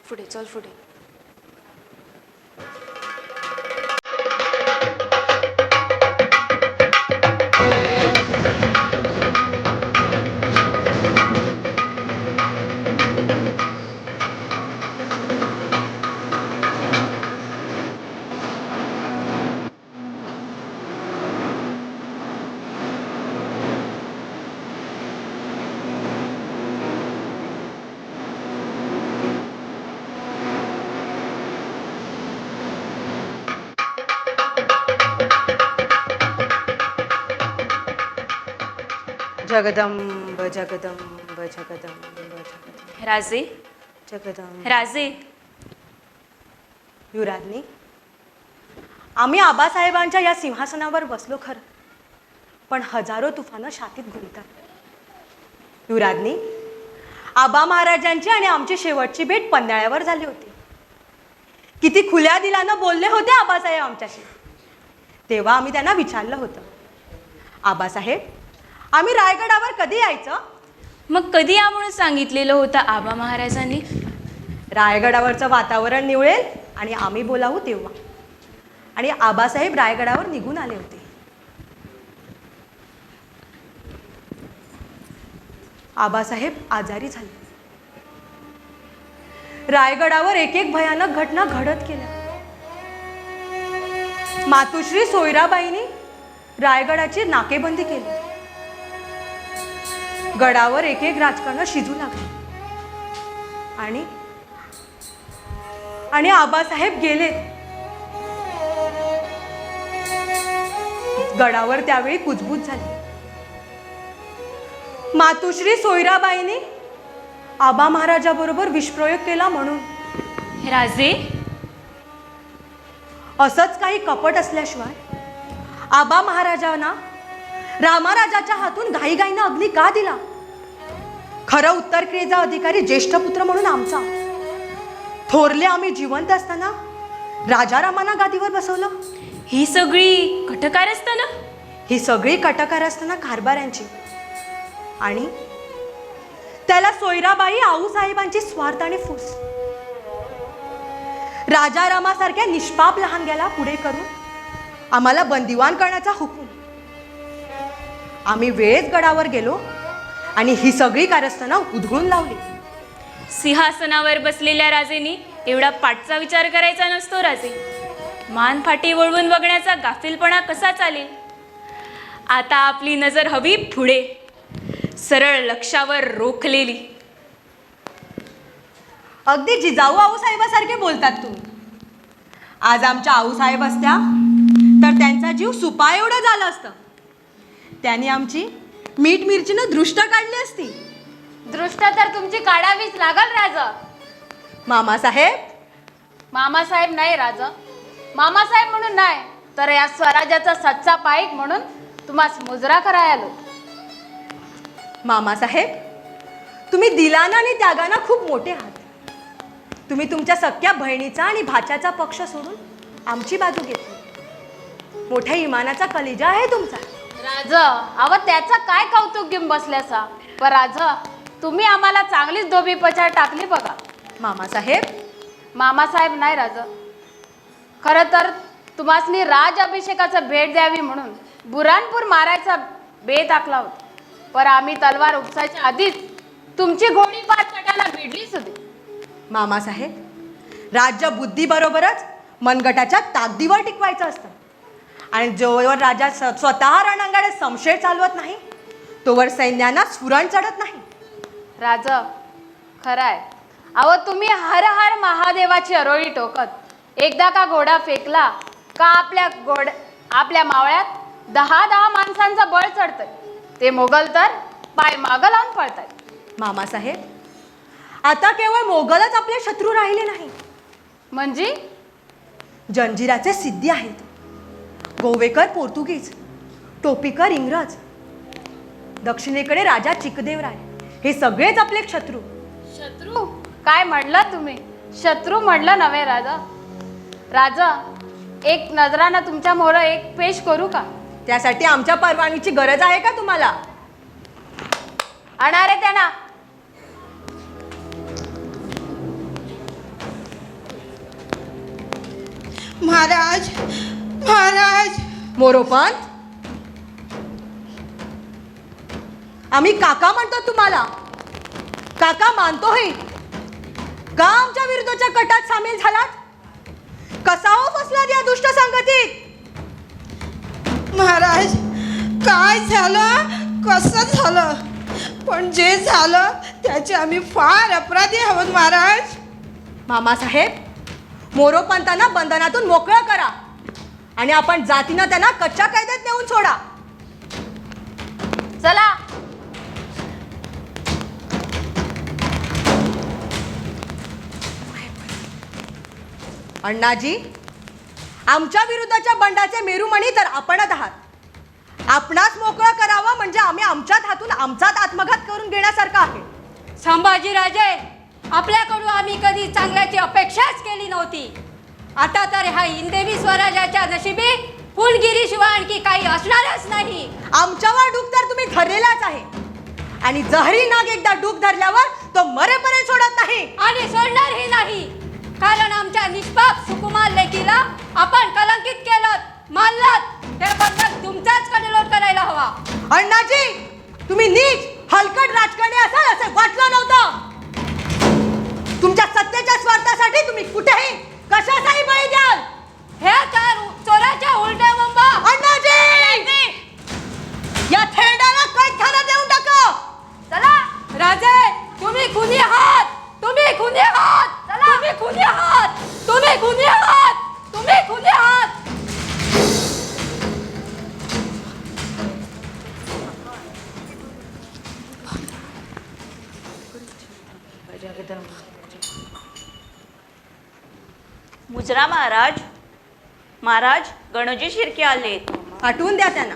पुढे चल पुढे. जगदंब जगदंब जगदंब जगदंब राजे जगदंब. राजे युवराजनी, आम्ही आबासाहेबांच्या या सिंहासनावर बसलो खरं, पण हजारो तुफानं छातीत घुमतात. युवराजनी, आबा महाराजांची आणि आमची शेवटची भेट पन्हाळ्यावर झाली होती. किती खुल्या दिलानं बोलले होते आबासाहेब आमच्याशी. तेव्हा आम्ही त्यांना विचारलं होतं, आबासाहेब, आम्ही रायगडावर कधी यायचं? मग कधी या म्हणून सांगितलेलं होतं आबा महाराजांनी? रायगडावरचं वातावरण निवळेल आणि आम्ही बोलावू तेव्हा. आणि आबासाहेब रायगडावर निघून आले होते. आबासाहेब आजारी झाले. रायगडावर एक एक भयानक घटना घडत गेल्या. मातुश्री सोयराबाईंनी रायगडाची नाकेबंदी केली. गडावर एक एक राजकारण शिजू लागले. आणि आबासाहेब गेले. गडावर त्यावेळी कुजबूज झाली. मातुश्री सोयराबाईंनी आबा महाराजाबरोबर विषप्रयोग केला म्हणून. राजे, असंच काही कपट असल्याशिवाय आबा महाराजांना रामाराजाच्या हातून घाईघाईनं अग्नी का दिला? खरं उत्तर क्रियेचा अधिकारी ज्येष्ठ पुत्र म्हणून आमचा. थोरले आम्ही जिवंत असताना राजारामांना गादीवर बसवलं. ही सगळी कटकार असताना? ही सगळी कटकार असताना कारभाऱ्यांची. आणि त्याला सोयराबाई आऊसाहेबांची स्वार्थ आणि फूस. राजारामासारख्या निष्पाप लहानग्याला पुढे करून आम्हाला बंदिवान करण्याचा हुकूम. आम्ही वेळेत गडावर गेलो आणि ही सगळी कारस्थानं उधळून लावली. सिंहासनावर बसलेल्या राजेनी एवढा पाठचा विचार करायचा नसतो राजे. मान फाटी वळवून बघण्याचा गाफीलपणा कसा चालेल? आता आपली नजर हवी पुढे, सरळ लक्षावर रोखलेली. अगदी जिजाऊ आऊसाहेबासारखे बोलतात तुम्ही. आज आमच्या आऊसाहेब असत्या तर त्यांचा जीव सुपा एवढं झालं असतं. त्यांनी आमची मीठ मिरचीनं दृष्ट काढली असती. दृष्ट तर तुमची काढावीच लागल राजा. मामासाहेब, मामासाहेब नाही राजा. मामासाहेब म्हणून नाही, तर या स्वराज्याचा सच्चा पाईक म्हणून तुम्हाला मुजरा करायला आलो. मामासाहेब, तुम्ही दिलाना आणि त्यागाना खूप मोठे आहात. तुम्ही तुमच्या सख्या बहिणीचा आणि भाच्याचा पक्ष सोडून आमची बाजू घेतली. मोठ्या इमानाचा कलिजा आहे तुमचा. राजा, अव त्याचा काय कौतुक घेऊन बसल्यासा? पण राजा, तुम्ही आम्हाला चांगलीच धोबी पछाड टाकली बघा. मामासाहेब, मामासाहेब नाही राजा. खरं तर तुम्हासनी राज अभिषेकाचं भेट द्यावी म्हणून बुरानपूर मारायचा बेत आखला होता. पण आम्ही तलवार उपसायच्या आधीच तुमची घोडी पार तटाला भिडलीच होती. मामासाहेब, राज्य बुद्धीबरोबरच मनगटाच्या ताकदीवर टिकवायचं असतं. आणि जोवर राजा स्वतः रणांगणात संशय चालवत नाही तोवर सैन्यांना स्फुरण चढत नाही. राजा, खरं आहे. अहो, तुम्ही हर हर महादेवाची अरोळी टोकत एकदा का घोडा फेकला का आपल्या मावळ्यात 10 माणसांचा बळ चढतंय. ते मोगल तर पाय मागं लावून पळतायत. मामासाहेब, आता केवळ मोगलच आपले शत्रू राहिले नाही. म्हणजे जंजिराचे सिद्धी आहेत. गोवेकर पोर्तुगीज, टोपीकर इंग्रज, दक्षिणेकडे राजा चिकदेवराय, हे सगळेच आपले शत्रू. शत्रू काय म्हणलं तुम्ही? शत्रू म्हणलं नव्हे राजा. राजा, एक नजरानं तुमच्या मोहर एक पेश करू का? त्यासाठी आमच्या परवानगीची गरज आहे का तुम्हाला? अनारे त्यांना महाराज महाराज. मोरोपंत, आम्ही काका म्हणतो तुम्हाला. काका मानतोही. का आमच्या विरुद्धच्या कटात सामील झालात? कसा हो फसलात या दुष्ट संगतीत? महाराज, काय झालं कसं झालं, पण जे झालं त्याचे आम्ही फार अपराधी आहोत महाराज. मामासाहेब, मोरोपंतांना बंधनातून मोकळं करा आणि आपण जातीनं त्यांना कच्च्या कैदेत नेऊन सोडा. चला. अण्णाजी, आमच्या विरुद्धच्या बंडाचे मेरुमणी तर आपणच आहात. आपणास मोकळं करावं म्हणजे आम्ही आमच्याच हातून आमचाच आत्मघात करून घेण्यासारखं आहे. संभाजीराजे, आपल्याकडून आम्ही कधी चांगल्याची अपेक्षाच केली नव्हती. आता तर ह्या हिंदवी स्वराज्याच्या नशिबी फुलगिरीशिवाय आणखी काही असणारच नाही. आमच्यावर डूक तर तुम्ही धरलेलाच आहे आणि जहरी नाग एकदा डूक धरल्यावर तो मरेपर्यंत सोडत नाही. आणि सोडणारही नाही, कारण आमच्या निष्पाप सुकुमार लेकीला आपण कलंकित केलं, मानलात. हे बंधन तुमचाच कडेलोट करायला हवा. अण्णाजी, तुम्ही नीच हलकट राजकारणी असाल असं वाटलं नव्हतं. तुमच्या सत्तेच्या स्वार्थासाठी तुम्ही कुठेही कशाचाही बळी द्याल. हे तर चोराच्या उलट्या बोंबा. अण्णाजी, या थेरड्याला कैदखान्यात देऊन टाका. चला. राजे, तुम्ही खुनी आहात, तुम्ही खुनी आहात, तुम्ही खुनी आहात, तुम्ही खुनी आहात, तुम्ही खुनी आहात. मुजरा महाराज, महाराज गणोजी शिर्के आलेत. हटवून द्या त्यांना.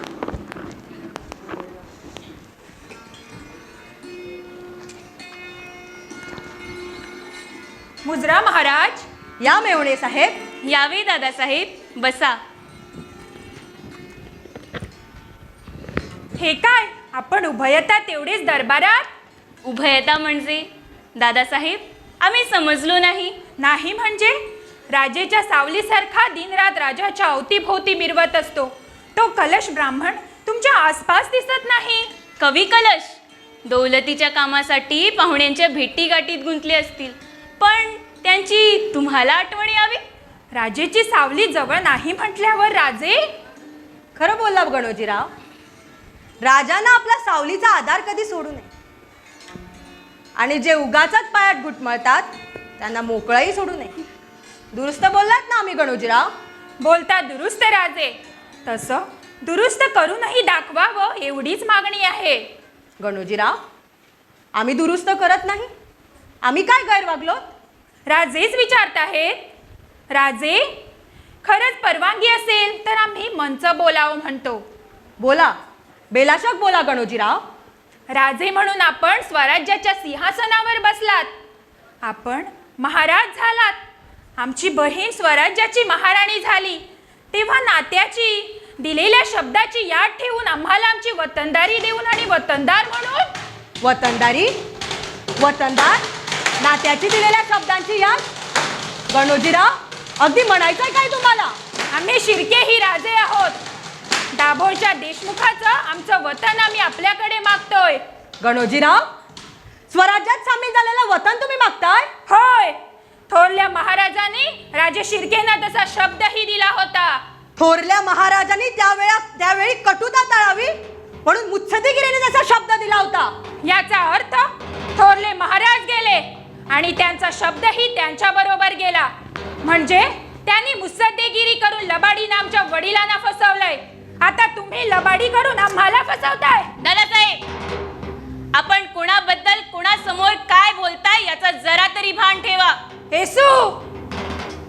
मुजरा महाराज. या मेवणे साहेब. यावे दादासाहेब, बसा. हे काय, आपण उभयता तेवढेच दरबारात? उभयता म्हणजे दादासाहेब, आम्ही समजलो नाही. नाही म्हणजे राजेच्या सावलीसारखा दिनरात राजाच्या अवतीभोवती मिरवत असतो तो कलश ब्राह्मण तुमच्या आसपास दिसत नाही. कवी कलश दौलतीच्या कामासाठी पाहुण्यांच्या भेटीगाठीत गुंतले असतील, पण त्यांची तुम्हाला आठवण यावी. राजेची सावली जवळ नाही म्हटल्यावर राजे. खरं बोलला गणोजीराव. राजांना आपला सावलीचा आधार कधी सोडू नये आणि जे उगाचच पायात घुटमळतात त्यांना मोकळाही सोडू नये. दुरुस्त बोललात ना आम्ही गणोजीराव. बोलता दुरुस्त राजे, तसं दुरुस्त करूनही दाखवावं एवढीच मागणी आहे. गणोजीराव, आम्ही दुरुस्त करत नाही. आम्ही काय गैरवागलो? राजेच विचारताहेत. राजे, खरंच परवानगी असेल तर आम्ही मंच बोलावं म्हणतो. बोला, बेलाशक बोला गणोजीराव. राजे म्हणून आपण स्वराज्याच्या सिंहासनावर बसलात, आपण महाराज झालात. आमची बहीण स्वराज्याची महाराणी झाली तेव्हा नात्याची दिलेल्या शब्दाची याद ठेवून आम्हाला आमची वतनदारी देऊन आणि वतनदार म्हणून. वतनदारी, वतनदार, नात्याची दिलेल्या शब्दांची याद. गणोजीराव, अगदी म्हणायचंय काय तुम्हाला? आम्ही शिर्केही राजे आहोत. दाभोळच्या देशमुखाचं आमचं वतन आम्ही आपल्याकडे मागतोय. गणोजीराव, स्वराज्यात सामील झालेलं वतन तुम्ही मागताय? होय, थोरल्या महाराजांनी राजे शिर्केंना तसा शब्दही दिला होता. थोरल्या महाराजांनी त्यावेळी कटुता टाळावी म्हणून मुत्सद्देगिरीने जसा शब्द दिला होता. याचा अर्थ थोरले महाराज गेले आणि त्यांचा शब्दही त्यांच्या बरोबर गेला. म्हणजे त्यांनी मुत्सद्देगिरी करून लबाडीनं आमच्या वडिलांना फसवलंय. आता तुम्ही लबाडी करून आम्हाला फसवताय. दादासाहेब, आपण कोणाबद्दल कोणासमोर काय बोलताय याचा जरा तरी भान ठेवा. येसू,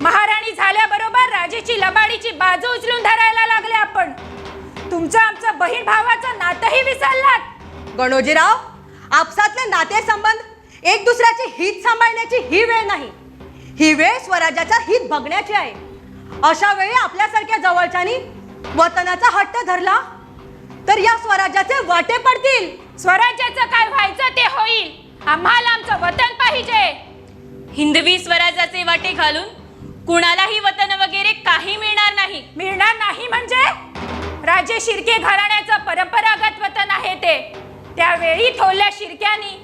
महाराणी झाल्याबरोबर राजेची लबाडीची बाजू उचलून धरायला लागले आपण. तुमचं आमचं बहीण भावाचं नातंही विसरलात. गणोजीराव, आपसातले नातेसंबंध एक दुसऱ्याचे हित सांभाळण्याची ही वेळ नाही. ही वेळ स्वराज्याचा हित बघण्याची आहे. अशा वेळी आपल्यासारख्या जवळच्यानी वतनाचा हट्ट धरला तर या स्वराज्याचे वाटे पडतील. स्वराज्याचं काय व्हायचं ते होईल. आम्हाला आमचं वतन पाहिजे. हिंदवी स्वराज्याचे वाटे घालून कुणालाही वतन वगैरे काही मिळणार नाही. मिळणार नाही म्हणजे राजे शिर्के घराण्याचं परंपरागत वतन आहे ते. त्यावेळी थोरल्या शिर्क्यांनी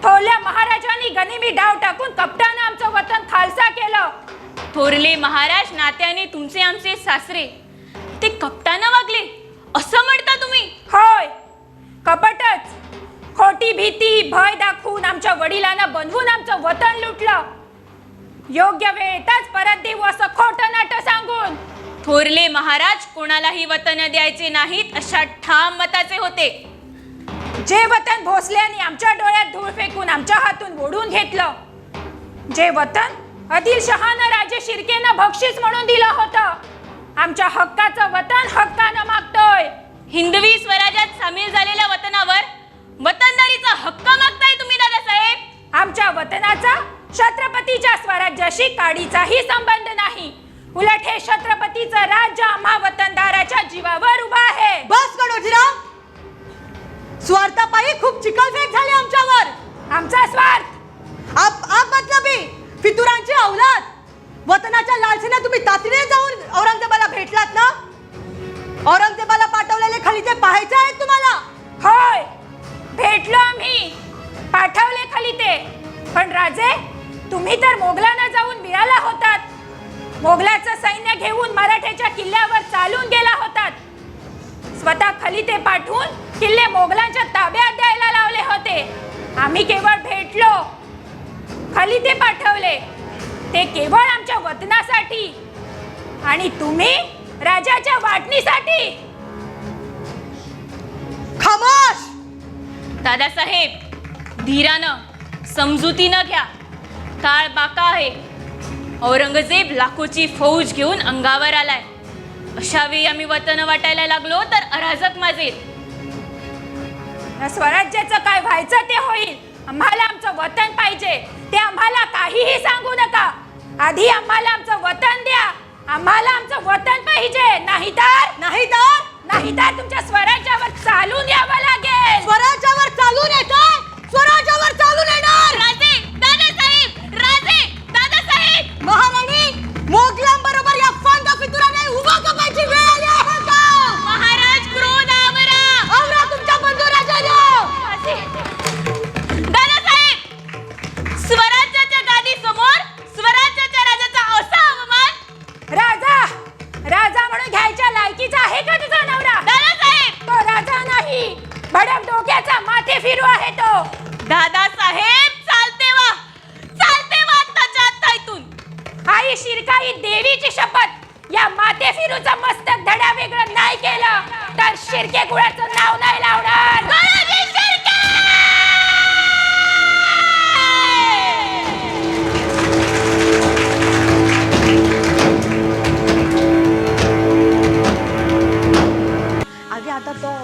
थोरल्या महाराजांनी गनिमी डाव टाकून कपटानं आमचं वतन खालसा केलं. थोरले महाराज नात्याने तुमचे आमचे सासरे ते कपटानं वागले असं म्हणता तुम्ही? होय, कपटच. खोटी भीती भय दाखवून आमच्या वडिलांना बनवून आमचं वतन लुटलं. योग्य वेळेतच परत देऊ असं खोटं नाटं सांगून. थोरले महाराज कोणालाही वतन द्यायचे नाहीत अशा ठाम मताचे होते. जे वतन भोसल्याने आमच्या डोळ्यात धूळ फेकून आमच्या हातून ओढून घेतलं, जे वतन आदिलशहानं राजे शिर्केनं बक्षीस म्हणून दिलं होतं, आमच्या हक्काचं वतन हक्कानं मागतोय. हिंदवी स्वराज्यात सामील झालेल्या वतनावर वतनदारीचा हक्क मागताय तुम्ही दादासाहेब? आमच्या वतनाचा छत्रपतीच्या स्वराज्याशी काडीचाही संबंध नाही. उलट हे छत्रपतीचं राज्य आम्हा वतनदाराच्या जीवावर उभा आहे. बस गणोजीराव, स्वार्थापायी खूप चिखलफेक झाली आमच्यावर. आमचा स्वार्थ आप मतलबी फितुरांची औलाद. वतनाच्या लालसेने तुम्ही तातडीने जाऊन औरंगजेबाला भेटलात ना? औरंगजेबाला पाठवलेले खलिते पाहायचे आहेत तुम्हाला? होय, भेटलो आम्ही, पाठवले खलिते. पण राजे, तुम्ही तर मोगलांना जाऊन मिळाला होतात. मोगलाचं सैन्य घेऊन मराठ्याच्या किल्ल्यावर चालून गेला होतात. स्वतः खलिते पाठवून किल्ले मोगलांच्या ताब्यात द्यायला लावले होते. आम्ही केवळ भेटलो, खलिते पाठवले, ते केवळ आमच्या वतनासाठी. आणि तुम्ही राजाच्या वाटणीसाठी. खामोश! दादासाहेब धीरानं समजुतीनं घ्या. काळ बाका आहे. औरंगजेब लाखोची फौज घेऊन अंगावर आलाय. अशा वेळी आम्ही वतन वाटायला लागलो तर अराजक माजेल. या स्वराज्याचं काय व्हायचं ते होईल. आम्हाला आमचं वतन पाहिजे. ते आम्हाला काहीही सांगू नका. आधी आम्हाला आमचं वतन द्या. आम्हाला आमचं वतन पाहिजे. नाहीतर तुमच्या स्वराज्यावर चालून यावं लागेल. स्वराज्यावर चालून येतोय. स्वराज्यावर चालून येणार. राजे दादासाहेब, राजे दादासाहेब. महाराणी, मोगलांबरोबर या फांद फितुराने उभा करायची वेळ आली आहे का? महाराज क्रोध आवरा. आवरा तुमच्या बंधू राजाला. दादासाहेब, स्वराज्याच्या गादी समोर स्वराज्याच्या राजाचा असा अवमान. राजा म्हणून घ्यायच्या लायकीचा आहे का तुझा नवरा? दादासाहेब, तो राजा नाही, भडक डोक्याचा माथे फिरू आहे तो. दादासाहेब चालते वा आत्ताच्या आत्ता इथून. आई शिरकाई देवीची शपथ, या माथे फिरूचं मस्तक धडा वेगळं नाही केलं तर शिर्के कुळाचं नाव नाही लावणार. गणेश शिर्के! आगे आता तो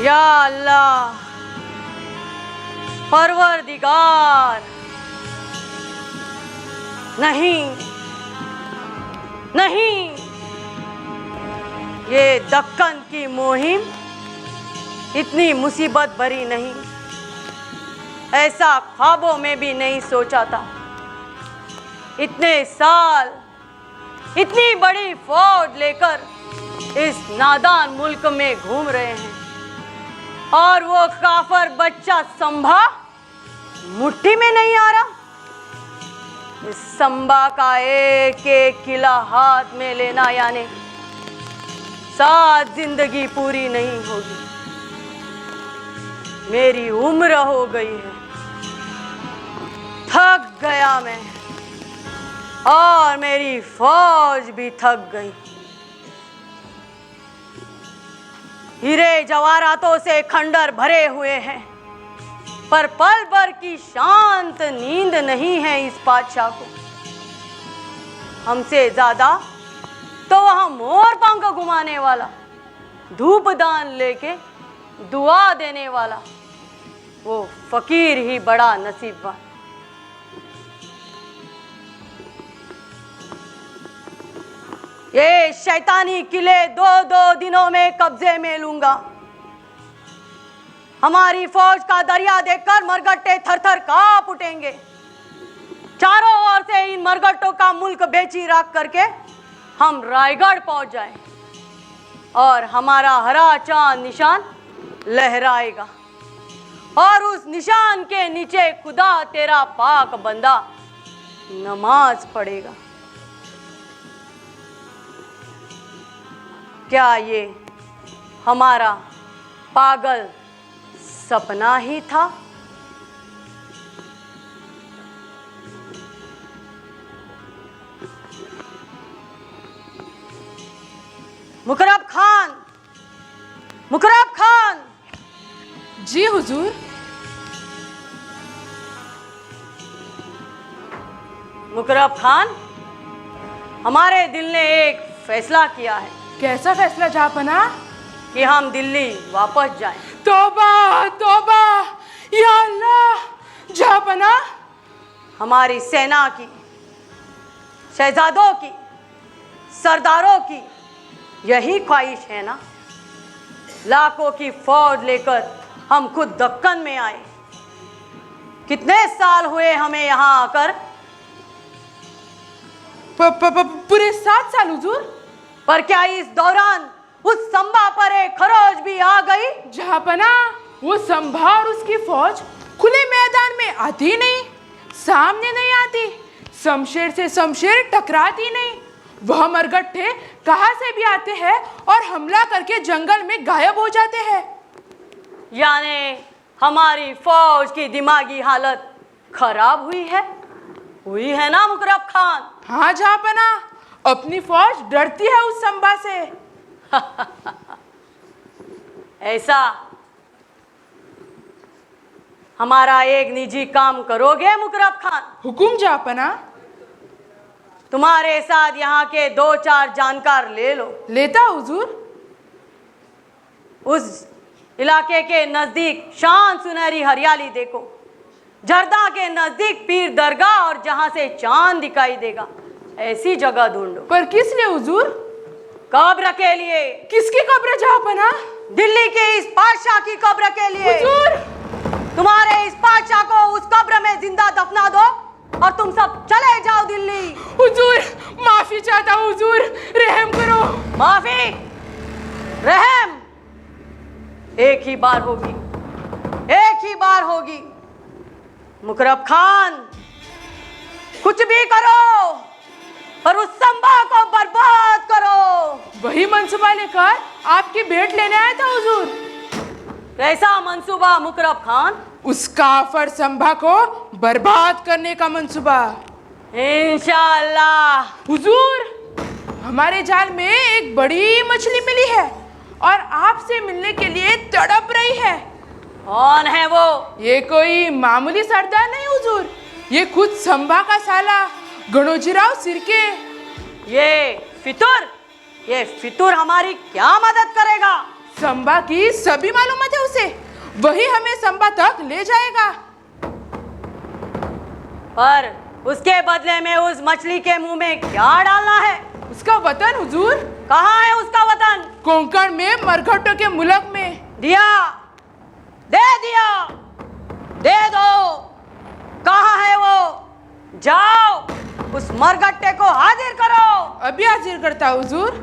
या अल्लाह, परवरदिगार, नहीं नहीं, ये दक्कन की मुहिम इतनी मुसीबत भरी नहीं. ऐसा ख्वाबों में भी नहीं सोचा था. इतने साल इतनी बड़ी फौज लेकर इस नादान मुल्क में घूम रहे हैं और वो काफर बच्चा संभा मुट्ठी में नहीं आ रहा. इस संभा का एक एक किला हाथ में लेना यानी 7 जिंदगी पूरी नहीं होगी. मेरी उम्र हो गई है, थक गया मैं और मेरी फौज भी थक गई. हीरे जवाहरातों से खंडर भरे हुए हैं, पर पल भर की शांत नींद नहीं है इस बादशाह को. हमसे ज्यादा तो वहां मोर पंख घुमाने वाला, धूप दान लेके दुआ देने वाला वो फकीर ही बड़ा नसीबवान। ये शैतानी किले 2-2 दिनों में कब्जे में लूंगा। हमारी फौज का दरिया देखकर मरगट्टे थर-थर कांप उठेंगे। चारों ओर से इन मरगट्टों का मुल्क बेची राख करके हम रायगढ़ पहुंच जाएं और हमारा हरा चांद निशान लहराएगा और उस निशान के नीचे खुदा तेरा पाक बंदा नमाज पढ़ेगा। क्या ये हमारा पागल सपना ही था? मुकरब खान, मुकरब खान। जी हुजूर। मुकरब खान, हमारे दिल ने एक फैसला किया है कैसा फैसला जहाँपना? कि हम दिल्ली वापस जाएं। तौबा तौबा, या अल्लाह। जहाँपना, हमारी सेना की, शहजादों की, सरदारों की यही ख्वाहिश है ना? लाखों की फौज लेकर हम खुद दक्कन में आए। कितने साल हुए हमें यहाँ आकर? पूरे 7 साल हुजूर। पर क्या इस दौरान उस संभा पर एक खरोज भी आ गई? जहाँपना, वो संभा और उसकी फौज खुले मैदान में आती नहीं, सामने नहीं आती, शमशेर से शमशेर टकराती नहीं। वह मरगट्ठे कहाँ से भी आते हैं और हमला करके जंगल में गायब हो जाते हैं। यानी हमारी फौज की दिमागी हालत खराब हुई है ना मुकरब खान? हाँ जहाँपना, अपनी फौज डरती है उस संभा से। ऐसा? हमारा एक निजी काम करोगे मुकरब खान? हुकुम जहाँपना। तुम्हारे साथ यहाँ के 2-4 जानकार ले लो। लेता हुजूर। उस इलाके के नजदीक शान सुनहरी हरियाली देखो, जर्दा के नजदीक पीर दरगाह और जहाँ से चांद दिखाई देगा ऐसी जगह ढूंढो। पर किस लिए हुजूर? कब्र के लिए। किसकी कब्र जहाँपना? दिल्ली के इस बादशाह की कब्र के लिए। हुजूर! तुम्हारे इस बादशाह को उस कब्र में जिंदा दफना दो और तुम सब चले जाओ दिल्ली। हुजूर, माफी चाहता हूँ हुजूर, रहम करो। माफी? रहम एक ही बार होगी, एक ही बार होगी। मुकरब खान, कुछ भी करो पर उस संभा को बर्बाद करो। वही मंसूबा लेकर आपकी भेंट लेने आया था हुजूर। कैसा मंसूबा मुकरब खान? उस काफर संभा को बर्बाद करने का मंसूबा। इंशाअल्लाह। हुजूर, हमारे जाल में एक बड़ी मछली मिली है और आपसे मिलने के लिए तड़प रही है। कौन है वो? ये कोई मामूली सरदार नहीं हुजूर, ये खुद संभा का साला गणोजीराव सिरके। ये फितूर हमारी क्या मदद करेगा? संभा की सभी मालूमात है उसे, वही हमें संभा तक ले जाएगा। पर उसके बदले में उस मछली के मुंह में क्या डालना है? उसका वतन हुजूर। कहाँ है उसका वतन? कोंकण में मरघट्टों के मुल्क में। दिया, दे दिया, दे दो। कहाँ है वो? जाओ उस मरघट्टे को हाजिर करो। अभी हाजिर करता हुजूर।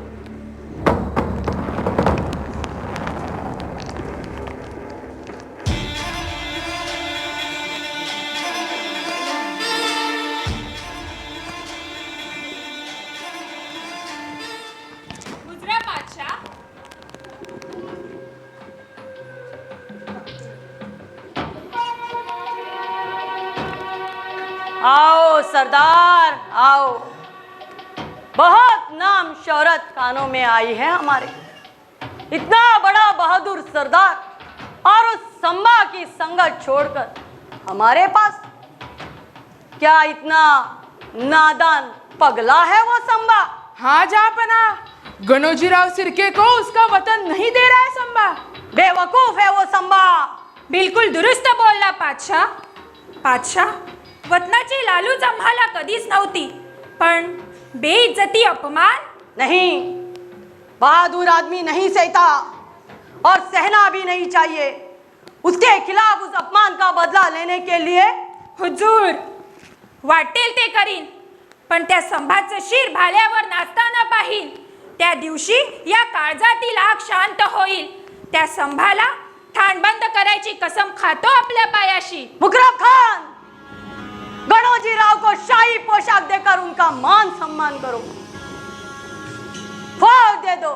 गुजरा बादशाह। आओ सरदार आओ। बहुत नाम शोहरत कानों में आई है हमारे। इतना बड़ा बहादुर सरदार और उस संभा की संगत छोड़कर हमारे पास क्या इतना नादान पगला है वो संबा। हाँ जहाँपना, गणोजीराव सिरके को उसका वतन नहीं दे रहा है संबा। बेवकूफ है वो संबा। बिलकुल दुरुस्त बोलला पातशाह. पातशाह, वतनाची लालूच आम्हाला कधीच नव्हती, पण बेइज्जती अपमान. नहीं, बहादुर आदमी नहीं सहता और सहना भी नहीं चाहिए। उसके खिलाफ उस अपमान का बदला लेने के लिए हुजूर, वाटेल ते करीन, पण त्या संभाचं शिर भाल्यावर नाचताना पाहीन. त्या दिवशी या काळजातील आग शांत होईल. त्या संभाला ठाणबंद करायची कसम खातो आपल्या पायाशी. मुकरब खान, गणोजी राव को शाही पोशाक देकर उनका मान सम्मान करो। फौज दे दो,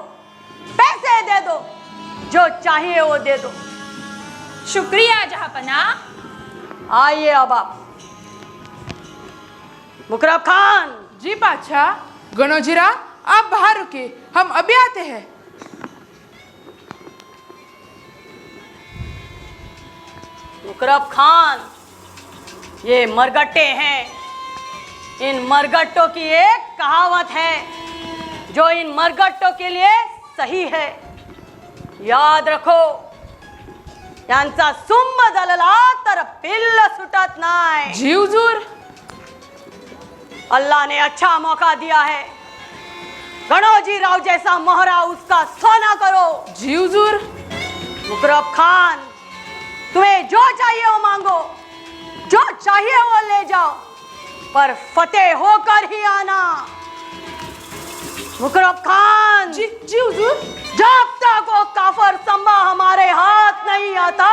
पैसे दे दो, जो चाहिए वो दे दो। शुक्रिया जहापना. आइए अब आप। मुकरब खान, जी बादशाह। गणोजीराव, आप बाहर रुकिए, हम अभी आते हैं। मुकरब खान, ये मरगट्टे हैं। इन मरगट्टों की एक कहावत है जो इन मरगट्टों के लिए सही है। याद रखो, यांचा सुंब झालेला तर पिल्ल सुटत नाही। जी हुजूर। अल्लाह ने अच्छा मौका दिया है, गणोजी राव जैसा मोहरा उसका सोना करो। जी हुजूर। मुकरब खान, तुम्हें जो चाहिए वो मांगो, जो चाहिए वो ले जाओ, पर फतेह होकर ही आना। मुकरब खान, जी जी हुजूर। जब तक वो काफर संबा हमारे हाथ नहीं आता,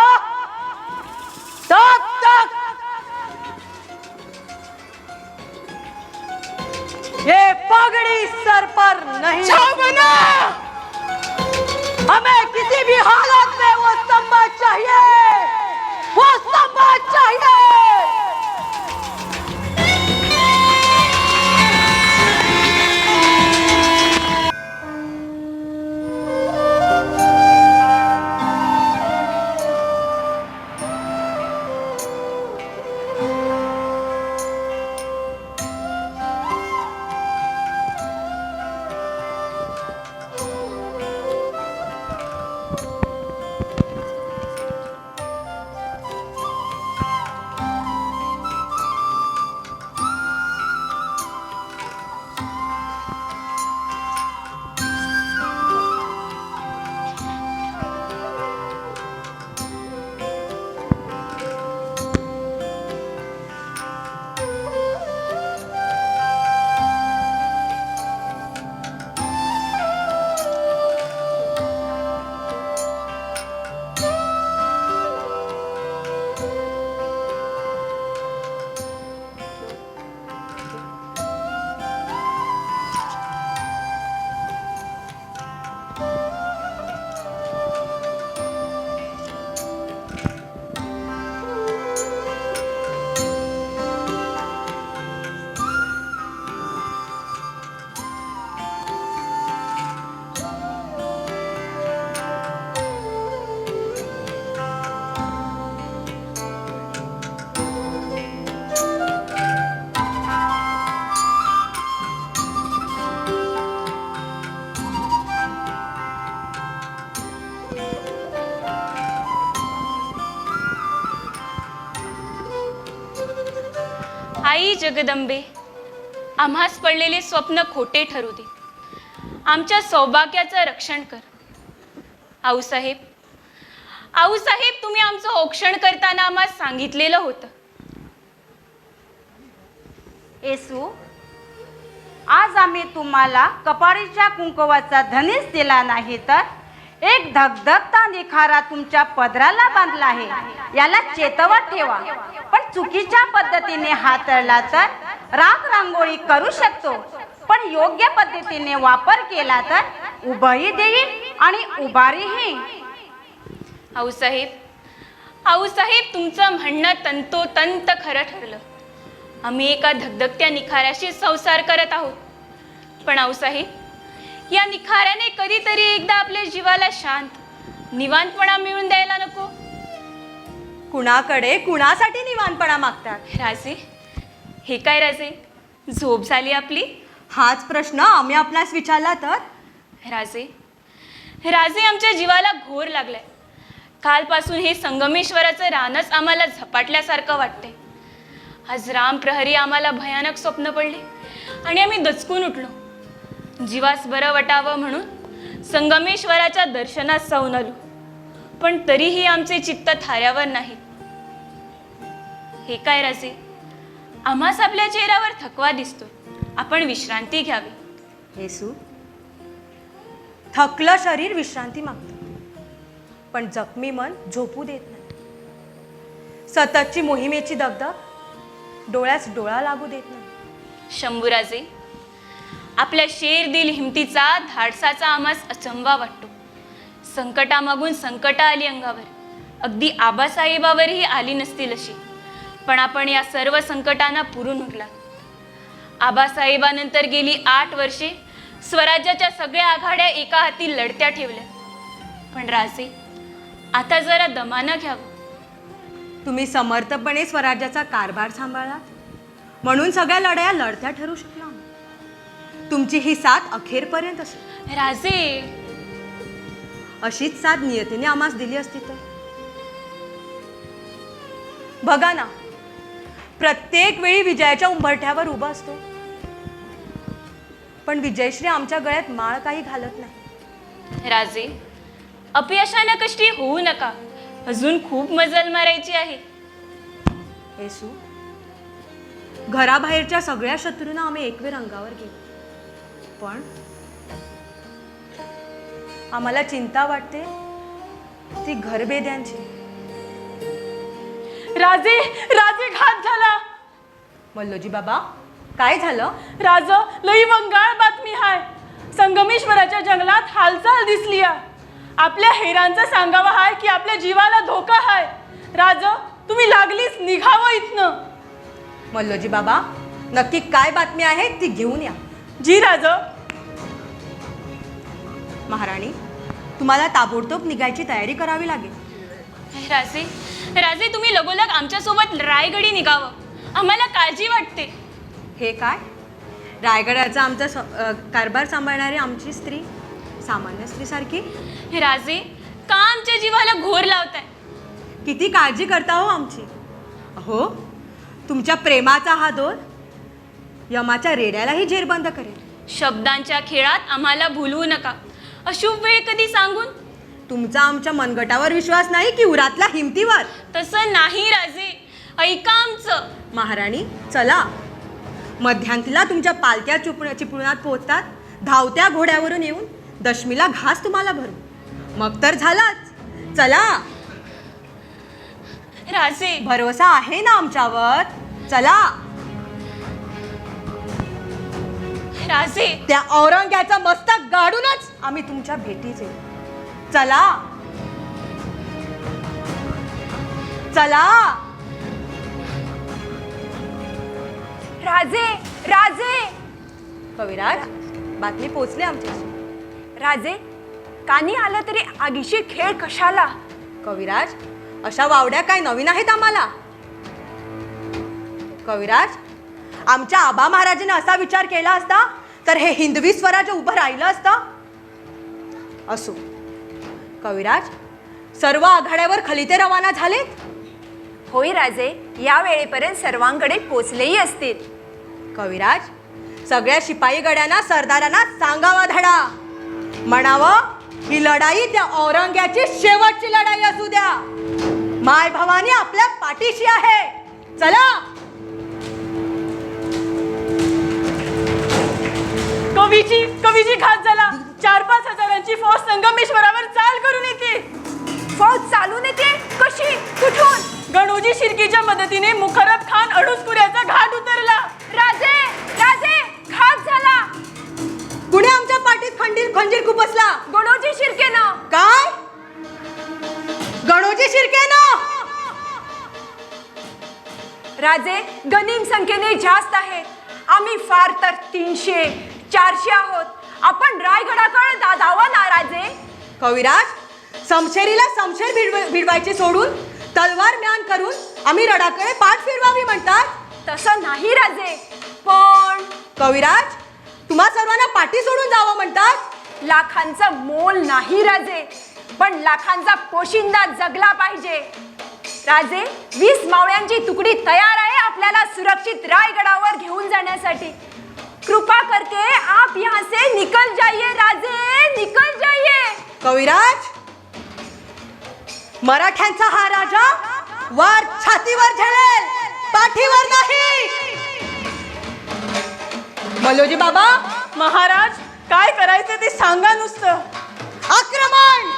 तब तक ये पगड़ी सर पर नहीं। जहांपना! हमें किसी भी हालत में वो संबा चाहिए, वो संबा चाहिए। आई जगदंबे, आम्हास पडलेले स्वप्न खोटे ठरू दे. आमच्या सौभाग्याचं रक्षण कर. आऊसाहेब, आऊसाहेब, तुम्ही आमचं औक्षण करताना आम्हाला सांगितलेलं होतं. येसू, आज आम्ही तुम्हाला कपाळीच्या कुंकवाचा धनीस दिला नाही तर एक धगधगता निखारा तुमच्या पदराला बांधला आहे. याला चेतवत ठेवा. पण चुकीच्या पद्धतीने हाताळला तर राग रांगोळी करू शकतो, पण योग्य पद्धतीने वापर केला तर उभाही देईल आणि उभारीही. आऊसाहेब, आऊसाहेब, तुमचं म्हणणं तंतोतंत खरं ठरलं. आम्ही एका धगधगत्या निखाऱ्याशी संसार करत आहोत. पण आऊसाहेब, या निखाऱ्याने कधीतरी एकदा आपल्या जीवाला शांत, निवांतपणा मिळून द्यायला नको. कुणाकडे कुणासाठी निवांतपणा मागतात? राजे, हे काय राजे, झोप झाली आपली? हाच प्रश्न आम्ही आपणास विचारला तर? राजे राजे आमच्या जीवाला घोर लागलाय. कालपासून हे संगमेश्वराचं रानच आम्हाला झपाटल्यासारखं वाटतंय. आज राम प्रहरी आम्हाला भयानक स्वप्न पडले आणि आम्ही दचकून उठलो. जीवास बरं वाटावं म्हणून संगमेश्वराच्या दर्शनास जाऊन आलो, पण तरीही आमचे चित्त थाऱ्यावर नाही. हे काय राजे, आम्हास आपल्या चेहऱ्यावर थकवा दिसतोय. आपण विश्रांती घ्यावी. येसू, थकलं शरीर विश्रांती मागतं, पण जखमी मन झोपू देत नाही. सततची मोहिमेची दगदग डोळ्यास डोळा लागू देत नाही. शंभूराजे, आपल्या शेर दिल हिमतीचा धाडसाचा आम्हास अचंबा वाटतो. संकटामागून संकट आली अंगावर, अगदी आबासाहेबावरही आली नसतील अशी, पण आपण या सर्व संकटांना पुरून उरला. आबासाहेबानंतर गेली 8 वर्षे स्वराज्याच्या सगळ्या आघाड्या एका हाती लढत्या ठेवल्या. पण राजे, आता जरा दमानं घ्यावं. तुम्ही समर्थपणे स्वराज्याचा कारभार सांभाळलात, म्हणून सगळ्या लढाया लढत्या ठरू शकला. तुमची ही साथ अखेरपर्यंत असेल. राजे, अशीच साथ नियतीने आम्हास दिली असती तर. बघा ना, प्रत्येक वेळी विजयाच्या उंबरठ्यावर उभा असतो, पण विजयश्री आमच्या गळ्यात माळ काही घालत नाही. राजे, अपयशानं कष्टी होऊ नका. अजून खूप मजल मारायची आहे. येसू, घराबाहेरच्या सगळ्या शत्रूंना आम्ही एकवेळ अंगावर गेलो, पण आम्हाला चिंता वाटते ती घरबेद्यांची. राजे राजे घात झाला. मल्लोजी बाबा, काय झालं? राज, लई वंगाळ बातमी हाय. संगमेश्वराच्या जंगलात हालचाल दिसली आहे. आपल्या हेरांचं सांगावं हाय की आपल्या जीवाला धोका हाय. राज, तुम्ही लागलीच निघावं इथनं. मल्लोजी बाबा, नक्की काय बातमी आहे ती घेऊन या. जी राज. महाराणी, तुम्हाला ताबडतोब निघायची तयारी करावी लागेल. राजे राजे, तुम्ही लगोलग आमच्यासोबत रायगडी निघावं. आम्हाला काळजी वाटते. हे काय? रायगडाचा आमचा कारभार सांभाळणारी आमची स्त्री सामान्य स्त्रीसारखी? राजे, का आमच्या जीवाला घोर लावताय? किती काळजी करता हो आमची. अहो, तुमच्या प्रेमाचा हा दोर यमाच्या रेड्यालाही जेरबंद करेल. शब्दांच्या खेळात आम्हाला भुलवू नका. अशुभ वेळ कधी सांगून? तुमचा आमच्या मनगटावर विश्वास नाही की उरातल्या हिमतीवर? तसं नाही राजे, ऐका आमचं. महाराणी, चला. मध्यांतीला तुमच्या पालत्या चिपळुणात पोहोचतात, धावत्या घोड्यावरून येऊन दशमीला घास तुम्हाला भरू, मग तर झालाच. चला. राजे, भरोसा आहे ना आमच्यावर? चला. राजे, त्या औरंग्याचं मस्तक गाडूनच आम्ही तुमच्या भेटीचे. चला चला. राजे राजे कविराज, बातमी पोचली आमच्याशी. राजे, कानी आलं तरी आगीशी खेळ कशाला? कविराज, अशा वावड्या काय नवीन आहेत आम्हाला? कविराज, आमच्या आबा महाराजांनी असा विचार केला असता तर हे हिंदवी स्वराज्य उभं राहिलं असतं. असो कविराज, सर्व आघाड्यावर खलिते रवाना झालेत. होय राजे, या वेळेपर्यंत सर्वांकडे पोचलेही असतील. कविराज, सगळ्या शिपाई गड्यांना सरदारांना सांगावा धडा. म्हणावं, ही लढाई त्या औरंग्याची शेवटची लढाई असू द्या. माय भवानी आपल्या पाठीशी आहे. चला. कवीची घात झाला. 4-5 हजारांची फौज संगमेश्वरावर चाल करून येते. फौज चालून येते? कशी? कुठून? गणोजी शिर्कीच्या मदतीने मुखरब खान अडुसपुऱ्याचा घाट उतरला. राजे राजे, घात झाला. कुणी आमच्या पाठीत खंजीर खुपसला? गणोजी शिर्केनं. काय? गणोजी शिर्केनं? राजे, गनिम संख्येने जास्त आहेत. आम्ही फार तर 300-400 आहोत. आपण रायगडाकडे धावा ना राजे. कविराज, समशेरीला समशेर भिडवायचे सोडून तलवार म्यान करून आम्ही रडाकडे पाठ फिरवावी म्हणतात? तसं नाही राजे. पण कविराज, तुम्हा सर्वांना पाठी सोडून जावं म्हणतात? लाखांचं मोल नाही राजे, पण लाखांचा पोशिंदा जगला पाहिजे. राजे, 20 मावळ्यांची तुकडी तयार आहे आपल्याला सुरक्षित रायगडावर घेऊन जाण्यासाठी. कृपा करके आप यहाँ से निकल जाइए राजे, निकल जाइए. कविराज, मराठ्यांचा हा राजा वार छातीवर झेलेल, पाठीवर नाही. मल्लोजी बाबा, महाराज, काय करायचं ते सांगा नुसतं. आक्रमण!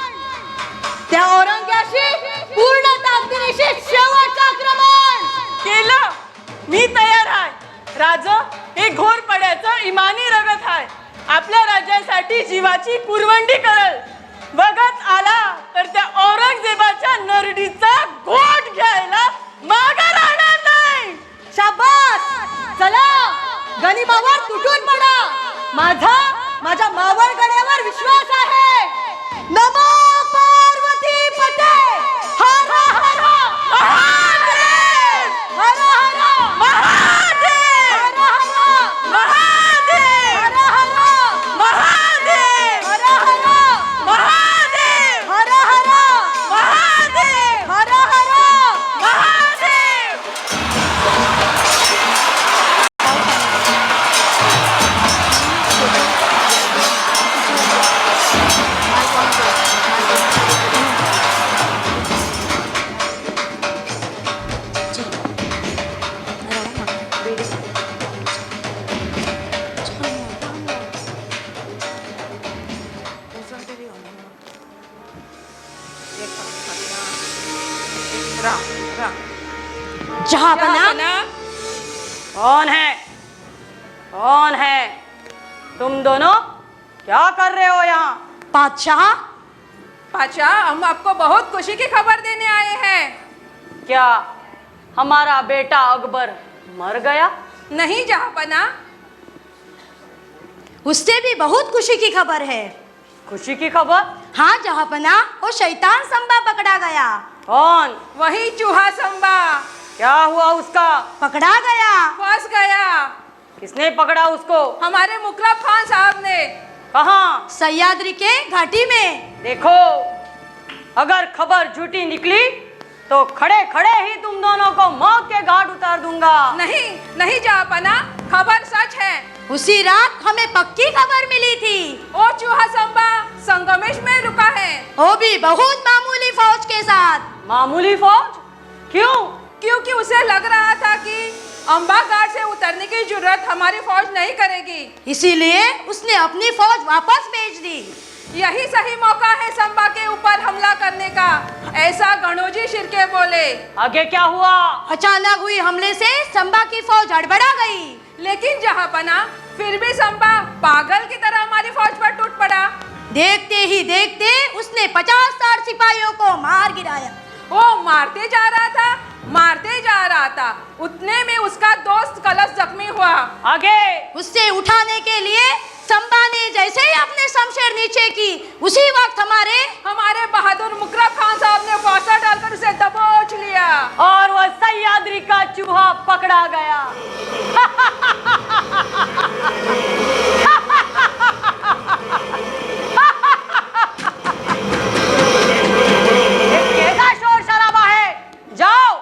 त्या औरंग्याशी पूर्ण ताकदीनिशी शेवटचं आक्रमण! केलं, मी तयार आहे. राज, हे घोर पड्याचं इमानी रगत आहे. आपल्या राज्यासाठी जीवाची कुरवंडी करल. बघत आला तर त्या औरंगजेबाच्या नरडीचा घोट घ्यायला मागे राहणार नाही. शाबास! चला, गनिमावर तुटून पडा. माझ्या मावळगड्यावर विश्वास आहे. नमो पार्वती पते. हर हर महादेव! हर हर महादेव! हर हर महादेव! हर हर महादेव! हर हर महादेव! हर हर महादेव! हर हर महादेव! जहांपना, कौन है? कौन है? तुम दोनों क्या कर रहे हो यहाँ? बादशाह, पाचा, हम आपको बहुत खुशी की खबर देने आए हैं. क्या हमारा बेटा अकबर मर गया? नहीं जहाँपना, उससे भी बहुत खुशी की खबर है. खुशी की खबर? हाँ जहांपना, वो शैतान संबा पकड़ा गया. कौन? वही चूहा संबा क्या हुआ उसका? पकड़ा गया. फंस गया. किसने पकड़ा उसको? हमारे मुकरब खान साहब ने. कहाँ? सह्याद्री के घाटी में. देखो, अगर खबर झूठी निकली तो खड़े खड़े ही तुम दोनों को मौत के घाट उतार दूंगा. नहीं नहीं जहाँपना, खबर सच है. उसी रात हमें पक्की खबर मिली थी. ओ चूहा संबा संगमेश में रुका है. वो भी बहुत मामूली फौज के साथ. मामूली फौज? क्यों? क्योंकि उसे लग रहा था कि अंबा घाट से उतरने की जरूरत हमारी फौज नहीं करेगी. इसीलिए उसने अपनी फौज वापस भेज दी. यही सही मौका है संबा के ऊपर हमला करने का, ऐसा गणोजी शिरके बोले. आगे क्या हुआ? अचानक हुई हमले से संबा की फौज हड़बड़ा गई. लेकिन जहाँपना, फिर भी संबा पागल की तरह हमारी फौज पर टूट पड़ा. देखते ही देखते उसने 50-60 सिपाहियों को मार गिराया. वो मारते जा रहा था. उतने में उसका दोस्त कलश जख्मी हुआ. आगे? उससे उठाने के लिए संबा ने जैसे ही अपने शमशेर नीचे की, उसी वक्त हमारे बहादुर मुकरब खान साहब ने फौसा डालकर उसे दबोच लिया. और वह सह्याद्री का चूहा पकड़ा गया. ये कैसा शोर शराबा है? जाओ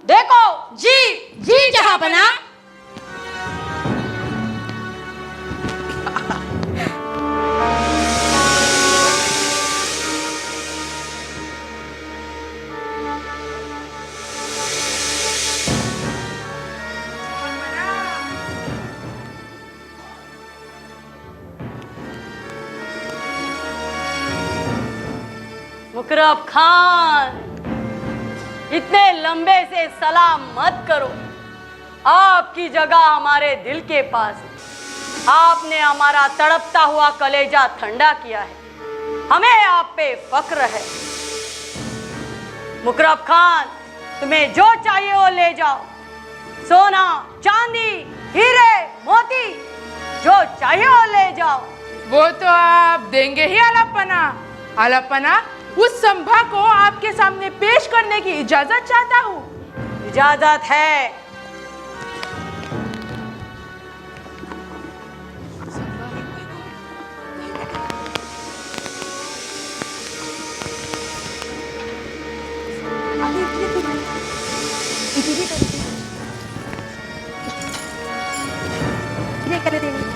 देखो. जी जी जहांपना. मुकरब खान, इतने लंबे से सलाम मत करो. आपकी जगह हमारे दिल के पास है. आपने हमारा तड़पता हुआ कलेजा ठंडा किया है. हमें आप पे फक्र है. मुकरब खान, तुम्हें जो चाहिए वो ले जाओ. सोना, चांदी, हीरे, मोती, जो चाहिए वो ले जाओ. वो तो आप देंगे ही आलापना. आलापना, उस संभा को आपके सामने पेश करने की इजाजत चाहता हूँ. इजाजत है. केले त्यांनी?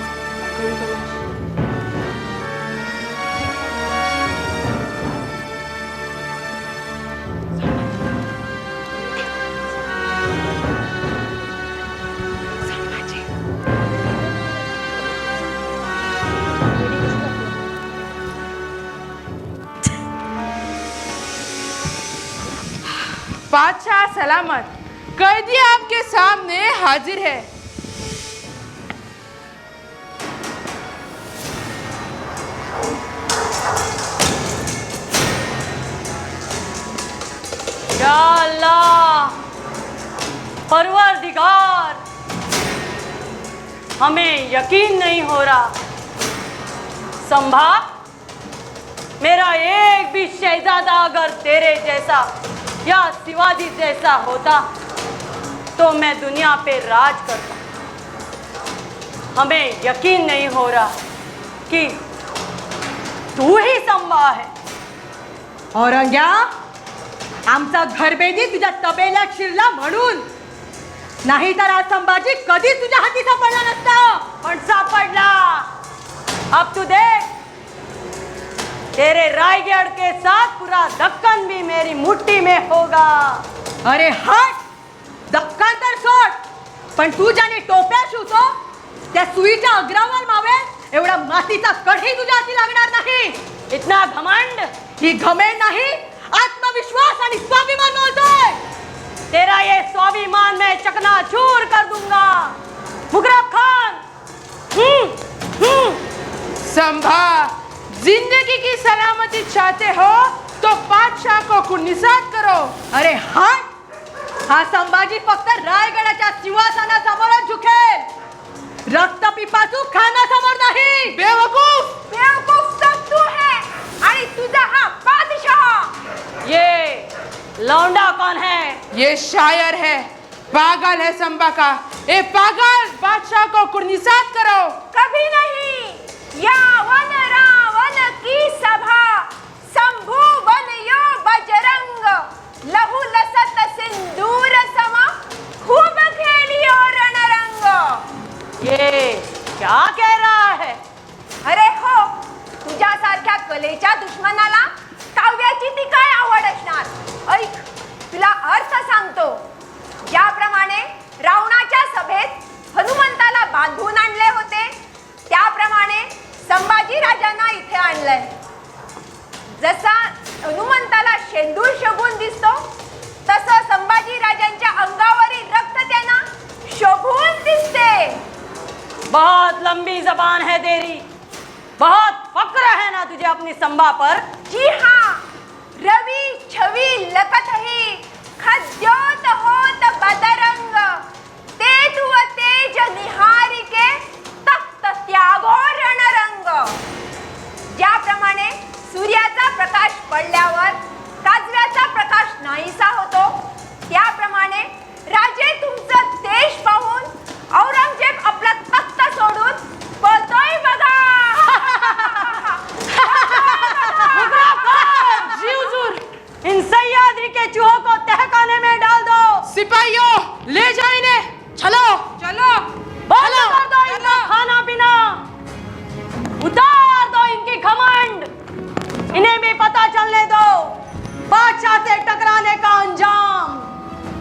बादशाह सलामत, कैदी आपके सामने हाजिर है। या अल्लाह, परवरदिगार, हमें यकीन नहीं हो रहा। संभा, मेरा एक भी शहजादा अगर तेरे जैसा या शिवाजी जैसा होता तो मैं दुनिया पे राज करता। हमें यकीन नहीं हो रहा कि तू ही संभा है। औरंग्या, आमचा घरभेदी तुझ्या तबेल्यात शिरला म्हणून, नाही तर आज संभाजी कधी तुझ्या हाती सापडला नसता, पण सापडला। अब तू देख, तेरे रायगढ़ के साथ पूरा दक्कन भी मेरी मुट्ठी में होगा। अरे हट, दक्कन तर सोड, पण तू ज्याने टोप्या शिवतो त्या सुईच्या अग्रावर मावेल एवढा मातीचा कढी तुझ्या हाती लागणार नाही। इतना घमंड, ही घमेंड नाही, आत्मविश्वास आणि स्वाभिमान बोलतोय। तेरा ये स्वाभिमान मैं चकनाचूर कर दूंगा। मुकरब खान, संभा, जिंदगी की सलामती चाहते हो तो बादशाह को कुर्निसात करो। अरे हट, हा संभाजी फक्त रायगडाच्या सिंहासनासमोरच झुकेल, रक्तपिपासू खानासमोर नाही। बेवकूफ, बेवकूफ सब तू है आणि तुझा हा बादशाह। ये लौंडा कौन है? ये शायर है, पागल है संभा का। ए पागल, बादशाह को कुर्निसात करो। कभी नहीं, यावन रावण की सभा, शंभू बन यो बजरंग, लहू लसत सिंदूर सम, खूब खेलियो रणरंग। ये क्या कह रहा है? अरे हो, तुझ्यासारख्या कलेच्या दुश्मनाला काव्याची ती काय आवड असणार। ऐक, तुला अर्थ सांगतो। ज्याप्रमाणे रावणाच्या सभेत हनुमंताला बांधून आणले होते, त्याप्रमाणे संभाजी राजांना इथे आणलंय। जसा हनुमंताला शेंदूर शोभून दिसतो, तसं संभाजी राजांच्या अंगावरील रक्त त्यांना शोभून दिसते। बहुत लंबी जबान है तेरी, बहुत फक्र है ना तुझे अपनी संभा पर। जी हाँ, रवि छवि लखत ही, खद्योत होत बदरंग, तेज व तेज निहारिके, तख्त त्यागो रणरंग। ज्याप्रमाणे सूर्याचा प्रकाश पडल्यावर काजव्याचा प्रकाश नाहीसा होतो, त्याप्रमाणे राजे तुमचं देश पाहून औरंगजेब आपला तख्त सोडून पळतोय बघा। जी हुजूर, इन सह्याद्री के चूहों को तहखाने में डाल दो। सिपाहियों, ले जाओ इन्हें। चलो चलो बंद कर दो इनका खाना पीना, उतार दो इनकी घमंड, इन्हें भी पता चलने दो बादशाह से टकराने का अंजाम।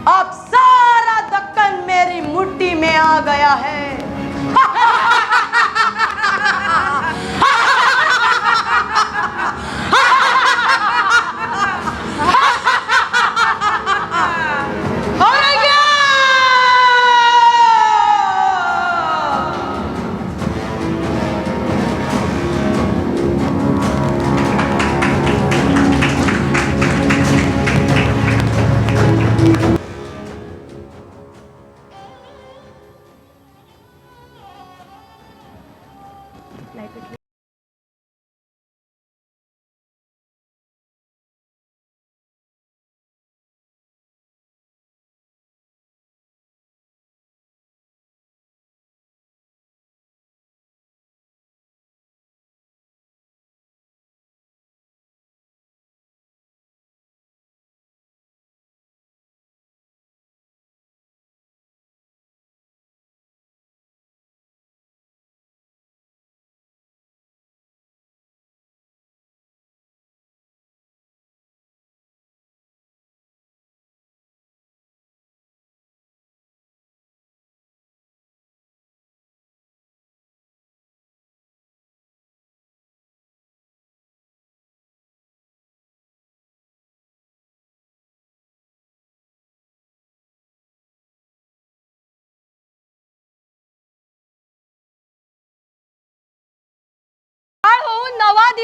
अब सारा दक्कन मेरी मुट्ठी में आ गया है।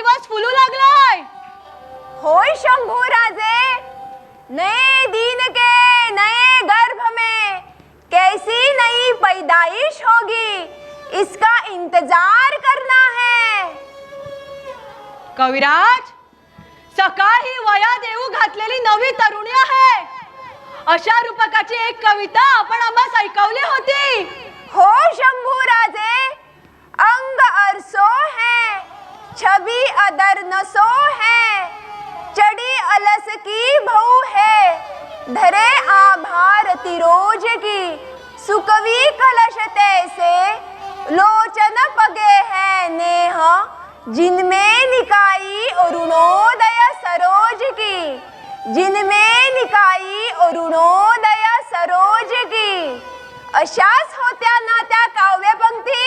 दिवस फुलू लागलाय. होय शंभू राजे, नए दिन के नए गर्भ में कैसी नई पैदाइश होगी, इसका इंतजार करना है. कविराज, सकाळ ही वयात येऊ घातलेली नवी तरुणी आहे. अशा रूपकाची एक कविता आपण आम्हास ऐकवली होती. हो शंभू राजे, अंग अरसो है, छवि अदर नसो है, चढ़ी अलस की भऊ है, धरे आभार तिरोज की, सुकवी कलश तैसे लोचन पगे है नेह, जिनमें निकाई अरुणोदय सरोज की, जिनमें निकाई अरुणोदय सरोज की. अशाच होत्या ना त्या काव्यपंक्ती.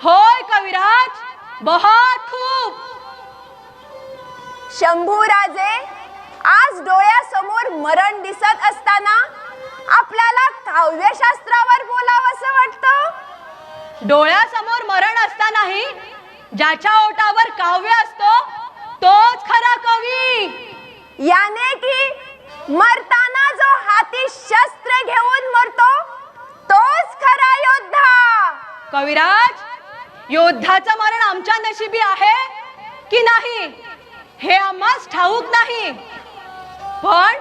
होय कविराज, बहुत खूप. शंभूराजे, आज डोळ्यासमोर मरण दिसत असताना आपल्याला काव्यशास्त्रावर बोलावंसं वाटतं. डोळ्यासमोर मरण असतानाही ज्याच्या ओठावर काव्य असतो तोच खरा कवी. याने की मरताना जो हाती शस्त्र घेऊन मरतो तोच खरा योद्धा. कविराज, योद्धाचं मरण आमच्या नशिबी आहे की नाही हे आम्हास ठाऊक नाही, पण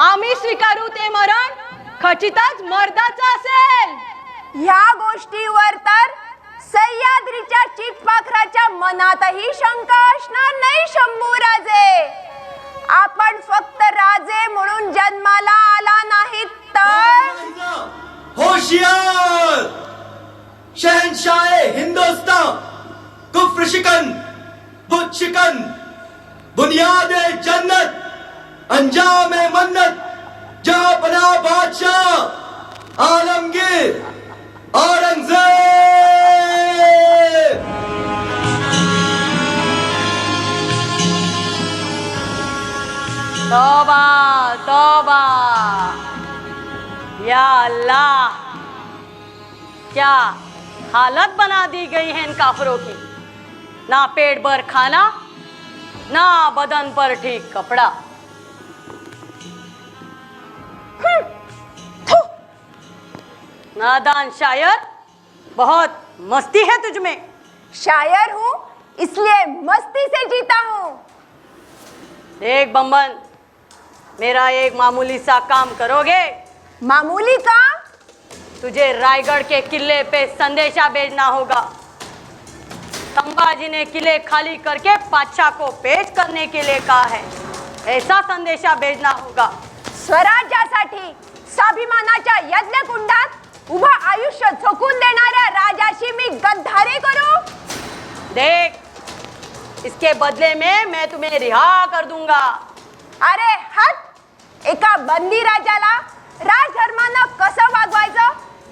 आम्ही स्वीकारू ते मरण खचितच मर्दाचं असेल. ह्या गोष्टीवर तर सह्याद्रीच्या चितपाखराच्या मनातही शंका असणार नाही शंभूराजे. आपण फक्त राजे म्हणून जन्माला आला नाहीत तर होशियार, शहनशाह हिंदुस्तान, कुफ्र शिकन, बुत शिकन, बुनियाद जन्नत, अंजाम मन्नत, जहां बना बादशाह आलमगीर औरंगजेब. तौबा तौबा, या अल्लाह, क्या हालत बना दी गई है इन काफरों की. ना पेट भर खाना, ना बदन पर ठीक कपड़ा. नादान शायर, बहुत मस्ती है तुझ में. शायर हूँ इसलिए मस्ती से जीता हूँ. देख बम्बन, मेरा एक मामूली सा काम करोगे. मामूली काम? तुझे रायगढ़ के किले पे संदेशा भेजना होगा. संभाजी ने किले खाली करके बादशाह को पेश करने के लिए कहा है. ऐसा संदेशा भेजना होगा. स्वराज्यासाठी स्वाभिमानाच्या यज्ञकुंडात उभा आयुष्य झोकून देणाऱ्या राजाशी मी गद्दारी करू? देख, इसके बदले में मैं तुम्हें रिहा कर दूंगा. अरे हट. एका बंदी राजाला राजधर्मानं कसं वागवायचं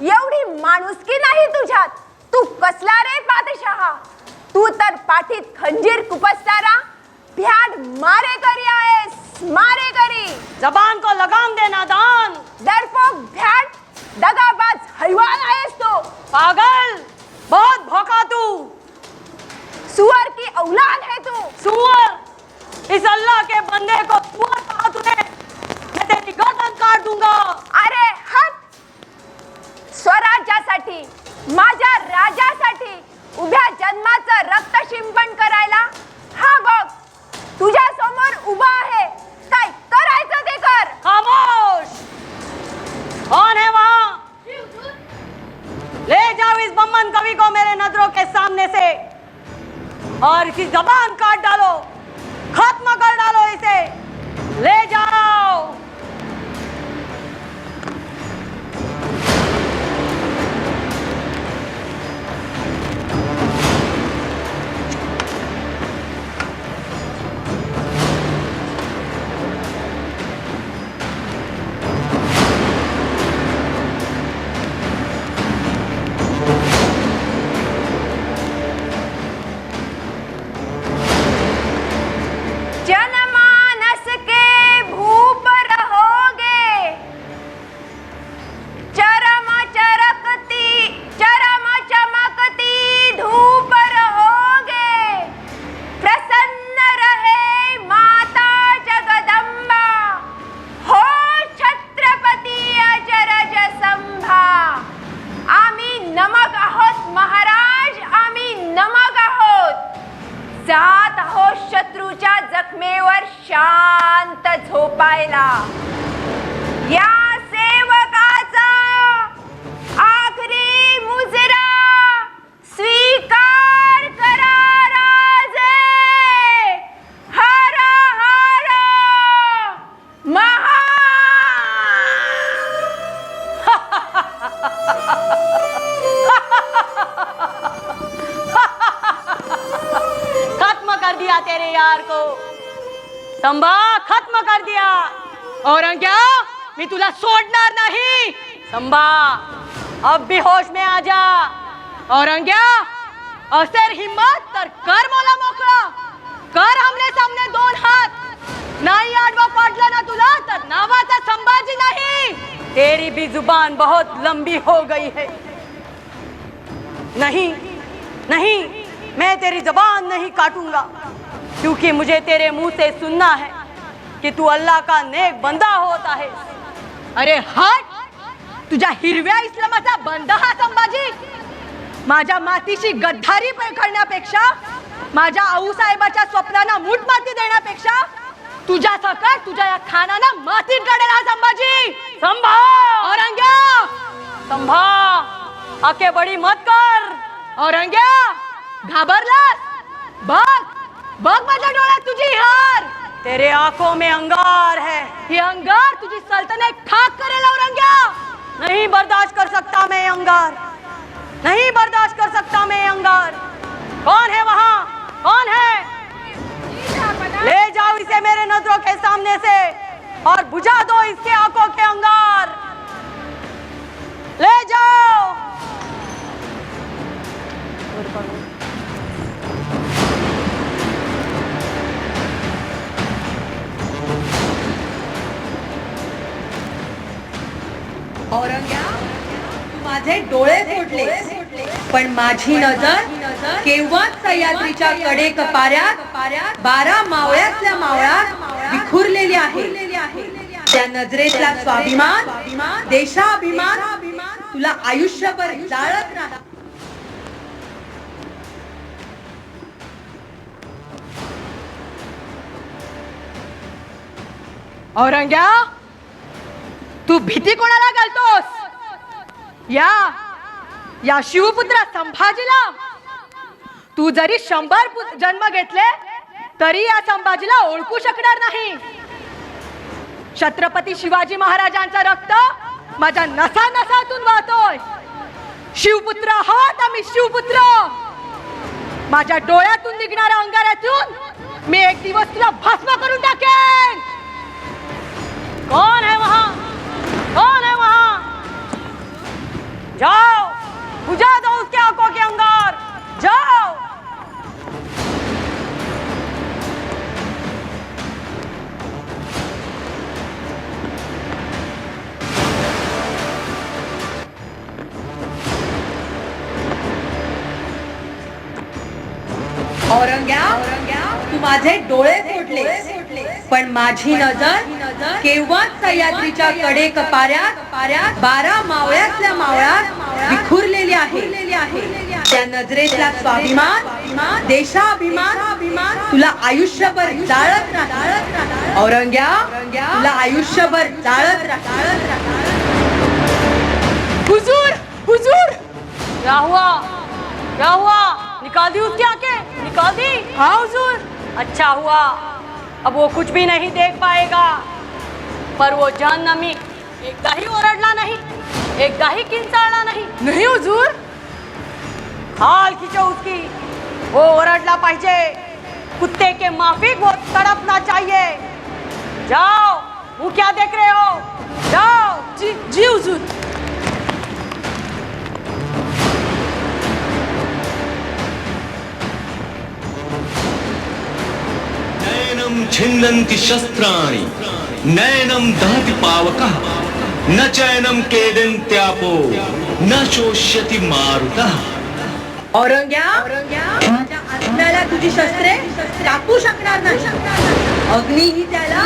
एवढी माणुसकी नाही तुझ्यात. तू कसला रे बादशहा? तू तर पाठीत खंजीर खुपसणारा भ्याड मारेकरी आहेस, मारेकरी. जबान को लगाम दे नादान. डरपोक भ्याड, दगाबाज हैवान आहेस तू. पागल, बहुत भौंका तू. सुअर की औलाद है तू. सुअर, इस अल्लाह के बंदे को सुअर कहा तूने. मैं तेरी गर्दन काट दूंगा. अरे हट. स्वराज्यासाठी, माझ्या राजासाठी उभ्या जन्माचं रक्त शिंपण करायला हा बघ तुझ्या समोर उभा आहे. काय करायचं ते कर. खामोश. कौन है वहां? ले जाओ इस बम्बन कवि को मेरे नजरों के सामने से और इसकी जबान काट डालो, खत्म कर डालो इसे. ले जाओ. जनमानस के भूप झोपायला. या सेवकाचा आखरी मुजरा स्वीकार करा राजे. हर हर महा. खत्म कर दिया तेरे यार को. संभा खत्म कर दिया. औरंग्या मी तुला सोडणार नाही. संभा अब भी होश में आ जा. औरंग्या असेल हिम्मत तर कर मला मोकळा. कर हमने सामने दोन हात. नाही आडवा पाडला ना तुला तर नावाचा संभाजी नाही. तेरी भी जुबान बहुत लंबी हो गई है. नहीं नहीं मैं तेरी जबान नहीं काटूंगा क्योंकि मुझे तेरे मुंह से सुनना है कि तू अल्लाह का नेक बंदा होता है. अरे हट. तुझ्या हिरव्या इस्लामाचा बंदा हा संभाजी. माझ्या मातीशी गद्दारी करण्यापेक्षा, माझ्या आऊसाहेबाच्या स्वप्नांना मूठ माती देण्यापेक्षा तुझ्या सकट तुझ्या या खानाला मातीत काढेल हा संभाजी. संभा. औरंग्या संभा. आके बडी मत कर. औरंग्या घाबरलास. बघ बघ माझ्या डोळ्यात तुझी हार. तेरे आंखों में अंगार है. ये अंगार तुझी सल्तनत खाक करेल. औरंग्या नहीं बर्दाश्त कर सकता मैं अंगार. नहीं बर्दाश्त कर सकता मैं अंगार. कौन है वहाँ? कौन है? ले जाओ इसे मेरे नजरों के सामने से और बुझा दो इसके आंखों के अंगार. ले जाओ. औरंग्या माझे डोळे फोडले पण माझी नजर केव्हाच सह्याद्रीच्या कडे कपाऱ्यात 12 मावळ्यातल्या मावळात विखुरलेली आहे. त्या नजरेतला स्वाभिमान, देशाभिमान तुला आयुष्यभर जाळत राहा. औरंग्या तू भीती कोणाला घालतोस? या शिवपुत्र संभाजीला. तू जरी 100 जन्म घेतले तरी या संभाजीला ओळखू शकणार नाही. छत्रपती शिवाजी महाराजांचा रक्त माझ्या नसा नसातून वाहतोय. शिवपुत्र आहोत आम्ही, शिवपुत्र. माझ्या डोळ्यातून निघणाऱ्या अंगारातून मी एक दिवस तुला भस्म करून टाकेन. कौन है वहां? कौन है वहां? जाओ बुझा दो उसके आंखों के अंगार. जाओ. औरंग्या तू माझे डोळे फोडले पण माझी नजर केव्हाच सह्याद्रीच्या कडे कपाऱ्यात 12 मावळ्यातल्या मावळात विखुरलेली आहे. त्या नजरेतला स्वाभिमान, देशाभिमान तुला आयुष्यभर जाळत राहा. औरंग्या तुला आयुष्यभर जाळत राहा. हुजूर हुजूर. क्या हुआ? क्या हुआ? निकाल दी उसकी आंखें? निकाल दी? हाँ हुजूर. अच्छा हुआ. अब वो कुछ भी नहीं देख पाएगा. पर वो जहन्नमी एकदा ही ओरडला नहीं, एकदा ही किंचाळला नहीं. नहीं हुजूर. खाल खींचो उसकी. वो ओरडला पाहिजे. कुत्ते के माफिक वो तड़पना चाहिए. जाओ. वो क्या देख रहे हो? जाओ. जी जी हुजूर. नयनं छिन्दन्ति शस्त्राणि नयनं दहति पावकः न चैनं केदन्त्यापो न शोष्यति मारुतः. औरंग्या माझ्या आत्म्याला तुझी शस्त्रे कापू शकणार नाही. अग्नीही त्याला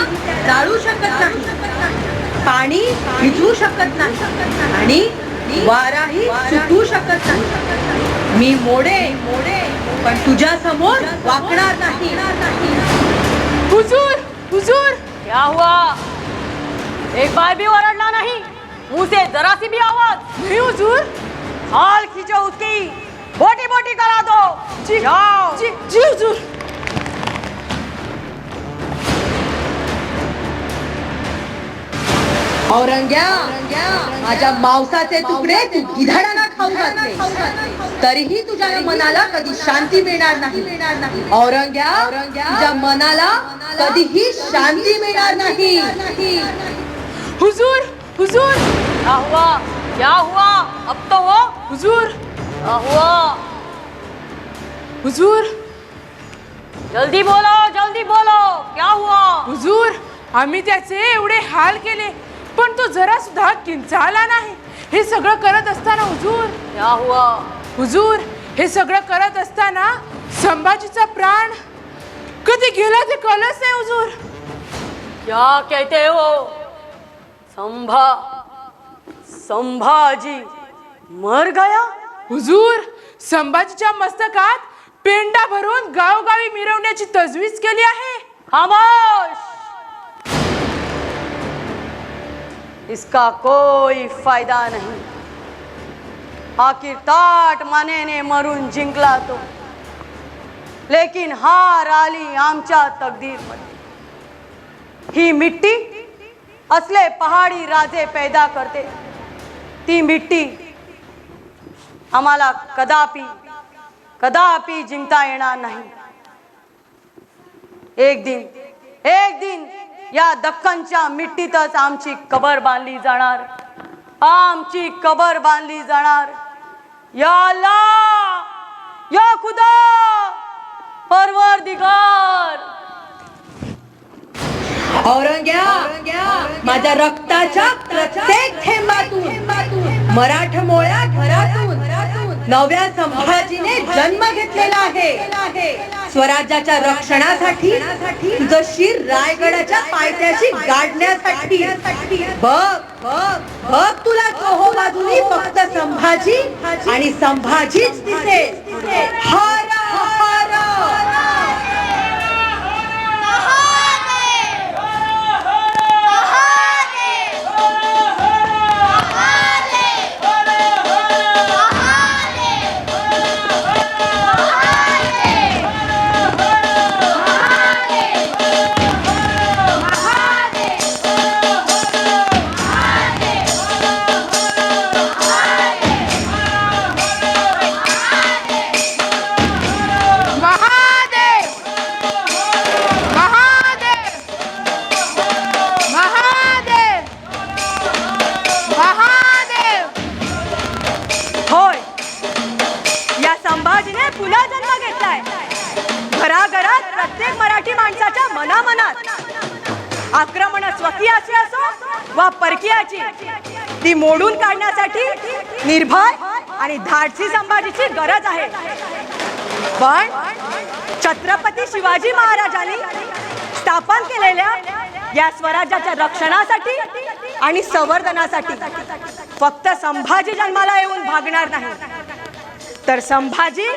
जाळू शकत नाही. पाणी भिजवू शकत नाही आणि वाराही सुटू शकत नाही. मी मोडे पण तुझ्या समोर वाकणार नाही. हुजूर हुजूर. क्या हुआ? एक बार भी ओरडना नहीं, मुंह से जरा सी भी आवाज नहीं हुजूर। हाल खींचो उसकी, बोटी बोटी करा दो। जी जाओ। जी जी हुजूर। औरंग्या, माझ्या मांसाचे तुकडे तू गिधाडांना खाऊ घातले, तरीही तुझ्या मनाला कधी शांती मिळणार नाही। औरंग्या, तुझ्या मनाला कधीही शांती मिळणार नाही। हुजूर हुजूर क्या हुआ? क्या हुआ? अब तो वो हुजूर क्या हुआ? हुजूर जल्दी बोलो, क्या हुआ? हुजूर, आम्ही त्याचे एवढे हाल केले पण तो जरा सुद्धा किंचाळला नाही। हे सगळं करत असताना हुजूर, क्या हुआ? हुजूर, हे सगळं करत असताना संभाजीचा प्राण कधी गेला ते कळलंच नाही हुजूर। क्या कहते हो? संभाजी मर गया? हुजूर, संभाजीच्या मस्तकात पेंडा भरून गावगावी मिरवण्याची तजवीज केली आहे। खामोश! इसका कोई फायदा नहीं। आखिर ताट मानेने मरून जिंकला तो, लेकिन हार आली आमच्या तकदीरमध्ये। ही मिट्टी असले पहाडी राजे पैदा करते, ती मिट्टी आम्हाला कदापि जिंकता येणार नाही। एक दिन या दख्खनच्या मिट्टीतच आमची कबर बांधली जाणार। या अल्लाह, या खुदा, परवरदिगार। औरंग्या, माझ्या रक्ताच्या प्रत्येक थेंबातून, मराठमोळ्या घरातून नव्या संभाजीने जन्म घेतलेला आहे। स्वराज्याच्या रक्षणासाठी, तुझं शिर रायगडाच्या पायथ्याशी गाडण्यासाठी। बघ तुला चोहो बाजूनी फक्त संभाजी आणि संभाजीच दिसेल। हर हर होय, या संभाजीने पुन्हा जन्म घेतलाय। घराघरात प्रत्येक मराठी माणसाच्या मनामनात आक्रमण स्वकीयाची असो वा परकीयाची, ती मोडून काढण्यासाठी निर्भय आणि धाडसी संभाजीची गरज आहे। पण छत्रपती शिवाजी महाराजांनी स्थापन केलेल्या या स्वराज्याच्या रक्षणासाठी आणि संवर्धनासाठी फक्त संभाजी जन्माला येऊन भागणार नाही, तर संभाजी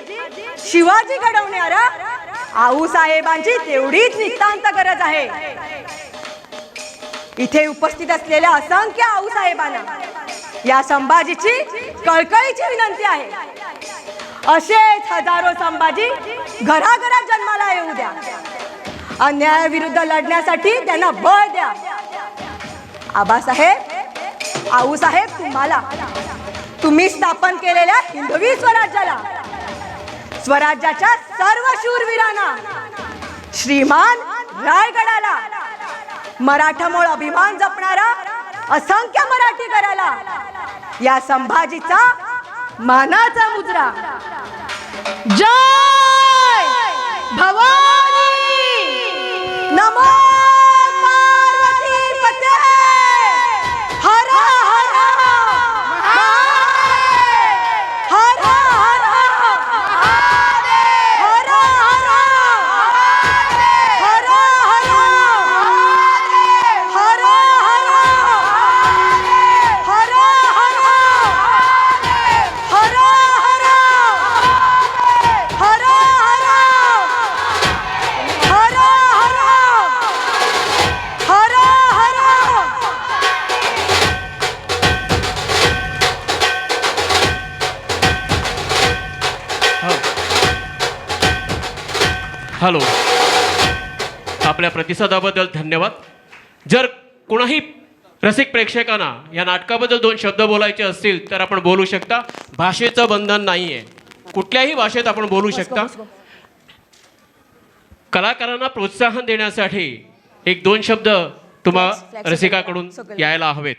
शिवाजी घडवणाऱ्या आऊसाहेबांची तेवढीच नितांत गरज आहे। इथे उपस्थित असलेल्या असंख्य आऊसाहेबांना या संभाजीची कळकळीची विनंती आहे, असेच हजारो संभाजी घराघरात जन्माला येऊ द्या। अन्यायाविरुद्ध लढण्यासाठी त्यांना बळ द्या। आबासाहेब, आऊसाहेब, तुम्ही स्थापन केलेल्या हिंदवी स्वराज्याच्या सर्व शूरवीरांना, श्रीमान रायगडाला, मराठामोळ अभिमान जपणारा असंख्य मराठी घराला या संभाजीचा मानाचा मुजरा। जय भवानी, नमो पार्वती पते, हर हर हर हर हर हर हॅलो, आपल्या प्रतिसादाबद्दल धन्यवाद. जर कोणाही रसिक प्रेक्षकांना या नाटकाबद्दल 2 शब्द बोलायचे असतील तर आपण बोलू शकता. भाषेचं बंधन नाही आहे, कुठल्याही भाषेत आपण बोलू शकता. कलाकारांना प्रोत्साहन देण्यासाठी 1-2 शब्द तुम्हा रसिकाकडून यायला हवेत.